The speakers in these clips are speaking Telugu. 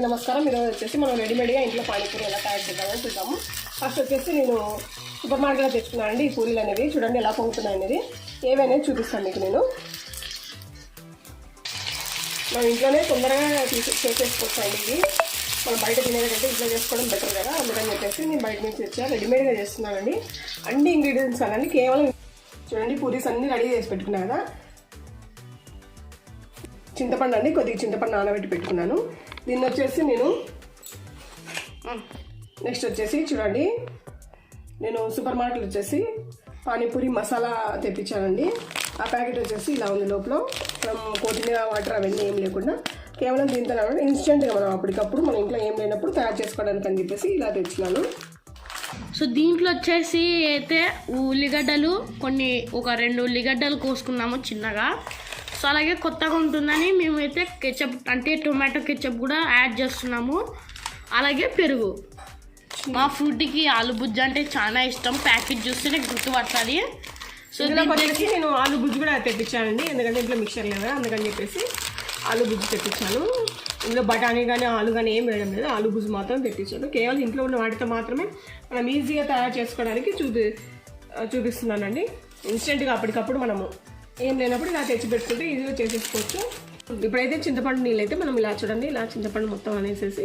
నమస్కారం. ఈరోజు వచ్చేసి మనం రెడీమేడ్గా ఇంట్లో పానీపూరి ఎలా తయారు చేద్దామని చూద్దాము. ఫస్ట్ వచ్చేసి నేను సూపర్ మార్కెట్లో తెచ్చుకున్నాను అండి ఈ పూరీలు అనేవి. చూడండి ఎలా పొంగుతున్నాయి అనేది, ఏవనేది చూపిస్తాను మీకు. నేను మనం ఇంట్లోనే తొందరగా చేసేసుకోవచ్చు అండి. ఇది మనం బయట తినేదంటే ఇంట్లో చేసుకోవడం బెటర్ కదా, అందుకని చెప్పేసి నేను బయట నుంచి తెచ్చా రెడీమేడ్గా చేస్తున్నానండి. అన్ని ఇంగ్రీడియంట్స్ అన్నీ కేవలం చూడండి. పూరీస్ అన్నీ రెడీ చేసి పెట్టుకున్నాను కదా. చింతపండు అండి, కొద్దిగా చింతపండు నానబెట్టి పెట్టుకున్నాను. దీన్ని వచ్చేసి నేను నెక్స్ట్ వచ్చేసి చూడండి, నేను సూపర్ మార్కెట్ వచ్చేసి పానీపూరి మసాలా తెప్పించానండి. ఆ ప్యాకెట్ వచ్చేసి ఇలా ఉంది. లోపల మనం కొత్తిమీర వాటర్ అవన్నీ ఏం లేకుండా కేవలం దీంతో ఇన్స్టెంట్గా మనం అప్పటికప్పుడు మన ఇంట్లో ఏం లేనప్పుడు తయారు చేసుకోవడానికి అని చెప్పేసి ఇలా తెచ్చినాను. సో దీంట్లో వచ్చేసి అయితే ఉల్లిగడ్డలు ఒక 2 ఉల్లిగడ్డలు కోసుకున్నాము చిన్నగా. సో అలాగే కొత్తగా ఉంటుందని మేమైతే కెచప్ అంటే టొమాటో కెచప్ కూడా యాడ్ చేస్తున్నాము. అలాగే పెరుగు. మా ఫ్రూట్కి ఆలు బుజ్జి అంటే చాలా ఇష్టం. ప్యాకెట్ చూస్తేనే గుర్తుపడుతుంది. సో వచ్చేసి నేను ఆలు బుజ్జి కూడా తెప్పించానండి, ఎందుకంటే ఇంట్లో మిక్చర్ లేదా అందుకని చెప్పేసి ఆలు బుజ్జి తెప్పించాను. ఇందులో బఠానీ కానీ ఆలు కానీ ఏం వేయడం లేదు, ఆలు బుజ్జి మాత్రం తెప్పించాను. కేవలం ఇంట్లో ఉన్న వాటితో మాత్రమే మనం ఈజీగా తయారు చేసుకోవడానికి చూపిస్తున్నానండి. ఇన్స్టెంట్గా అప్పటికప్పుడు మనము ఏం లేనప్పుడు ఇలా తెచ్చి పెట్టుకుంటే ఈజీగా చేసేసుకోవచ్చు. ఇప్పుడైతే చింతపండు నీళ్ళు అయితే మనం ఇలా చూడండి, ఇలా చింతపండు మొత్తం అనేసేసి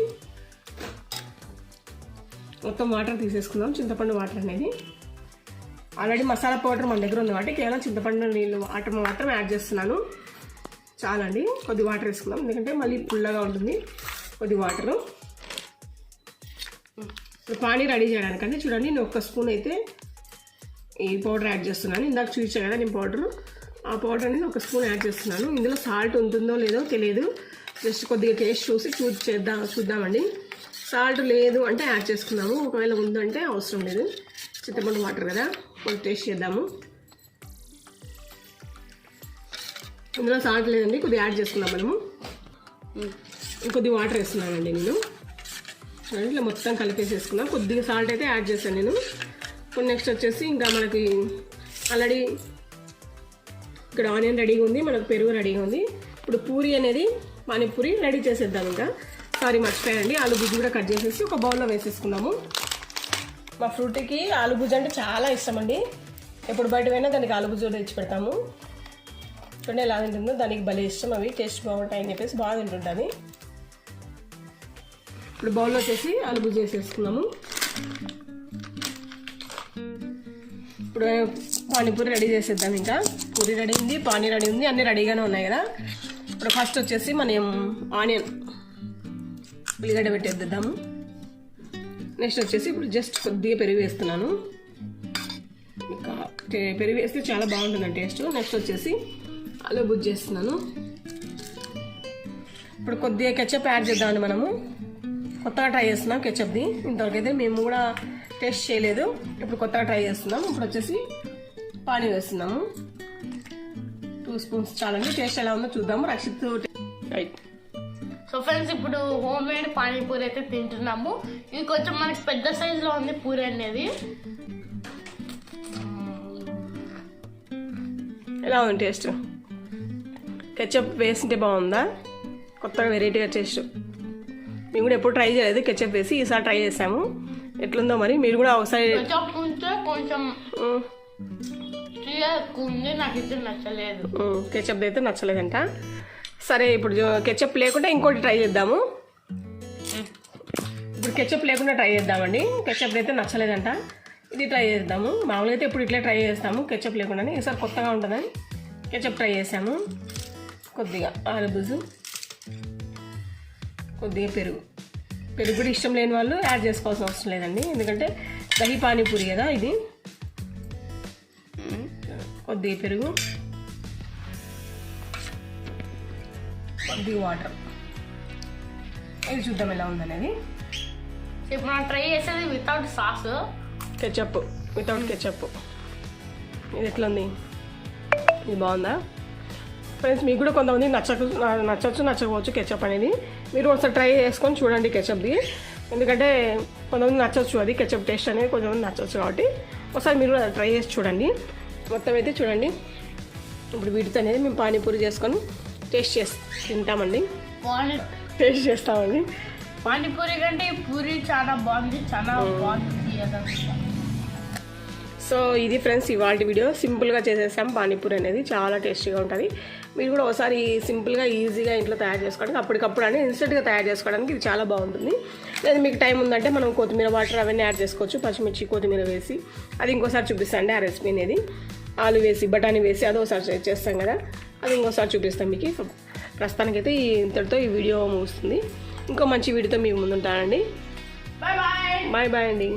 మొత్తం వాటర్ తీసేసుకుందాం. చింతపండు వాటర్ అనేది ఆల్రెడీ మసాలా పౌడర్ మన దగ్గర ఉంది కాబట్టి కేవలం చింతపండు నీళ్ళు వాటర్ మాత్రం యాడ్ చేస్తున్నాను. చాలండి, కొద్ది వాటర్ వేసుకుందాం ఎందుకంటే మళ్ళీ పుల్లగా ఉంటుంది. కొద్ది వాటరు పానీ రెడీ చేయడానికంటే చూడండి, నేను 1 స్పూన్ అయితే ఈ పౌడర్ యాడ్ చేస్తున్నాను. ఇందాక చూపించాను కదా నేను పౌడరు, ఆ పౌడర్ అనేది 1 స్పూన్ యాడ్ చేస్తున్నాను. ఇందులో సాల్ట్ ఉంటుందో లేదో తెలియదు, జస్ట్ కొద్దిగా టేస్ట్ చూద్దామండి. సాల్ట్ లేదు అంటే యాడ్ చేసుకున్నాము, ఒకవేళ ఉందంటే అవసరం లేదు. చింతపండు వాటర్ కదా, కొంచెం టేస్ట్ చేద్దాము. ఇందులో సాల్ట్ లేదండి, కొద్దిగా యాడ్ చేసుకున్నాం మనము. కొద్దిగా వాటర్ వేస్తున్నానండి నేను. ఇట్లా మొత్తం కలిపేసేసుకున్నాం. కొద్దిగా సాల్ట్ అయితే యాడ్ చేశాను నేను. ఇప్పుడు నెక్స్ట్ వచ్చేసి ఇంకా మనకి ఆల్రెడీ ఇక్కడ ఆనియన్ రెడీగా ఉంది, మనకు పెరుగు రెడీగా ఉంది. ఇప్పుడు పూరి అనేది పానీపూరి రెడీ చేసేద్దాం. ఇంకా సారీ మర్చిపోయానండి, ఆలు బుజ్జి కూడా కట్ చేసేసి ఒక బౌల్లో వేసేసుకున్నాము. మా ఫ్రూట్కి ఆలు బుజ్జి అంటే చాలా ఇష్టం అండి. ఎప్పుడు బయట పోయినా దానికి ఆలు బుజ్జి తెచ్చి పెడతాము. చూడండి ఎలా తింటుందో, దానికి భలే ఇష్టం. అవి టేస్ట్ బాగుంటాయని చెప్పేసి బాగా తింటుంటుంది. ఇప్పుడు బౌల్లో వచ్చేసి ఆలు బుజ్జి వేసేసుకున్నాము. ఇప్పుడు పానీపూరి రెడీ చేసేద్దాం. ఇంకా పూరి రెడీ ఉంది, పానీ రెడీ ఉంది, అన్నీ రెడీగానే ఉన్నాయి కదా. ఇప్పుడు ఫస్ట్ వచ్చేసి మనం ఆనియన్ ఉల్లిగడ్డ పెట్టేద్దాము. నెక్స్ట్ వచ్చేసి ఇప్పుడు జస్ట్ కొద్దిగా పెరుగు వేస్తున్నాను. ఇంకా పెరుగు వేస్తే చాలా బాగుంటుందండి టేస్ట్. నెక్స్ట్ వచ్చేసి ఆలు బుజ్జి చేస్తున్నాను. ఇప్పుడు కొద్దిగా కెచప్ యాడ్ చేద్దామని మనము కొత్తగా ట్రై చేస్తున్నాం కెచప్ది. ఇంతవరకు అయితే మేము కూడా టేస్ట్ చేయలేదు, ఇప్పుడు కొత్తగా ట్రై చేస్తున్నాం. ఇప్పుడు వచ్చేసి పానీ వేస్తున్నాము. 2 స్పూన్స్ చాలండి. టేస్ట్ ఎలా ఉందో చూద్దాము. రక్షిత్ రైట్. సో ఫ్రెండ్స్, ఇప్పుడు హోమ్ మేడ్ పానీపూరి అయితే తింటున్నాము. ఇది కొంచెం మనకి పెద్ద సైజులో ఉంది పూరి అనేది. ఎలా ఉంది టేస్ట్? కెచప్ వేసింటే బాగుందా? కొత్తగా వెరైటీగా టేస్ట్. మేము కూడా ఎప్పుడు ట్రై చేయలేదు కెచప్ వేసి, ఈసారి ట్రై చేసాము. ఎట్లుందో మరి మీరు కూడా ఒకసారి. కొంచెం నాకైతే నచ్చలేదు, కెచప్ అయితే నచ్చలేదంట. సరే, ఇప్పుడు కెచప్ లేకుండా ఇంకోటి ట్రై చేద్దాము. ఇప్పుడు కెచప్ లేకుండా ట్రై చేద్దామండి. కెచప్ అయితే నచ్చలేదంట, ఇది ట్రై చేద్దాము. మామూలుగా అయితే ఇప్పుడు ఇట్లా ట్రై చేస్తాము కెచప్ లేకుండానే. ఈసారి కొత్తగా ఉంటుందని కెచప్ ట్రై చేసాము. కొద్దిగా ఆలు బుజ్జి, కొద్దిగా పెరుగు. పెరుగు కూడా ఇష్టం లేని వాళ్ళు యాడ్ చేసుకోవాల్సిన అవసరం లేదండి, ఎందుకంటే దహి పానీపూరి కదా ఇది. కొద్దిగా పెరుగు, కొద్దిగా వాటర్, ఇది చూద్దాం ఎలా ఉందనేది. ఇప్పుడు మనం ట్రై చేసేది without sauce, ketchup, without ketchup. ఇది ఎట్లా ఉంది? ఇది బాగుందా ఫ్రెండ్స్? మీకు కూడా కొంతమంది నచ్చచ్చు నచ్చకపోవచ్చు కెచప్ అనేది. మీరు ఒకసారి ట్రై చేసుకొని చూడండి కెచప్ది, ఎందుకంటే కొంతమంది నచ్చచ్చు అది కెచప్ టేస్ట్ అనేది, కొంతమంది నచ్చచ్చు. కాబట్టి ఒకసారి మీరు ట్రై చేసి చూడండి. మొత్తం అయితే చూడండి. ఇప్పుడు వీటితో అనేది మేము పానీపూరి చేసుకొని టేస్ట్ చేసి తింటామండి, టేస్ట్ చేస్తామండి. పానీపూరి కంటే ఈ పూరి చాలా బాగుంది, చాలా బాగుంది. సో ఇది ఫ్రెండ్స్ ఇవాళ వీడియో. సింపుల్గా చేసేసాం పానీపూరి అనేది, చాలా టేస్టీగా ఉంటుంది. మీరు కూడా ఒకసారి సింపుల్గా ఈజీగా ఇంట్లో తయారు చేసుకోవడానికి, అప్పటికప్పుడు అని ఇన్స్టెంట్గా తయారు చేసుకోవడానికి ఇది చాలా బాగుంటుంది. లేదా మీకు టైం ఉందంటే మనం కొత్తిమీర వాటర్ అవన్నీ యాడ్ చేసుకోవచ్చు, పచ్చిమిర్చి కొత్తిమీర వేసి. అది ఇంకోసారి చూపిస్తాను ఆ రెసిపీ అనేది. ఆలు వేసి బఠానీ వేసి అది ఒకసారి చేస్తాం కదా, అది ఇంకోసారి చూపిస్తాం మీకు. ప్రస్తుతానికైతే ఇంతటితో ఈ వీడియో ముగుస్తుంది. ఇంకో మంచి వీడియోతో మీకు ముందుంటానండి. Bye bye. బాయ్ బాయ్ అండి.